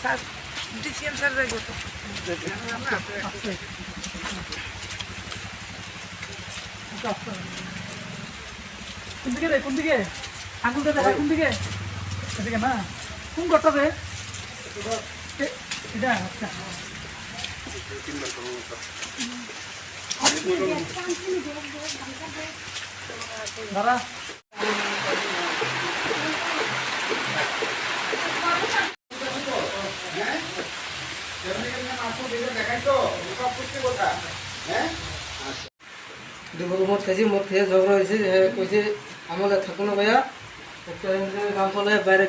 sir DCM sir যাইব তো কোন দিকে রে কোন দিকে আঙুলটা দেখা কোন দিকে এদিকে না কোন ঘরটা রে এটা আচ্ছা দাঁড়া দুপুর মদ খাইছি মদ খেয়ে ঝগড়া হয়েছে কইছে আমাদের থাকুন না ভাইয়া একটা গাম ফলে বাইরে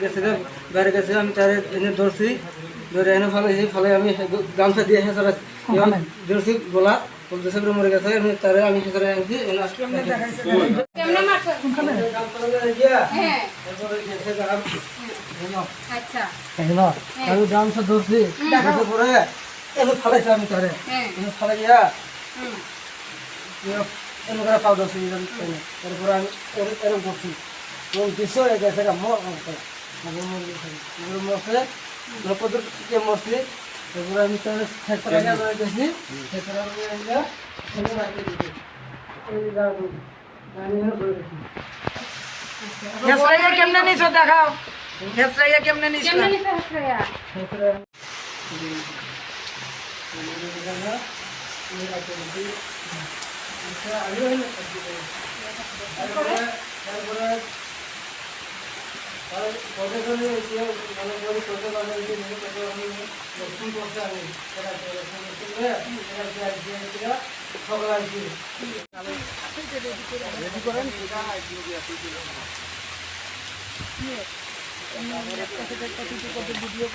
গেছে আমি তারে এনে ধরছি ধরে এনে ফেলাইছি ফলে আমি গামছা দিয়ে হেঁচড়া ধরছি গোলা বলতেছে মরে গেছে আমি তারে আমি হেঁচড়ে আনছি গামছা ধরছি পরে এনে ফেলাইছি আমি তারে এনে ফেলাই গিয়া এনে পাউডার তারপরে আমি এরকম করছি এবং দিশো গেছে মরছে মরছি তারপরে আমি তাহলে গেছি কেমনে নিছো দেখাও হেসরাইয়া কেমনে নিছো ভিডিও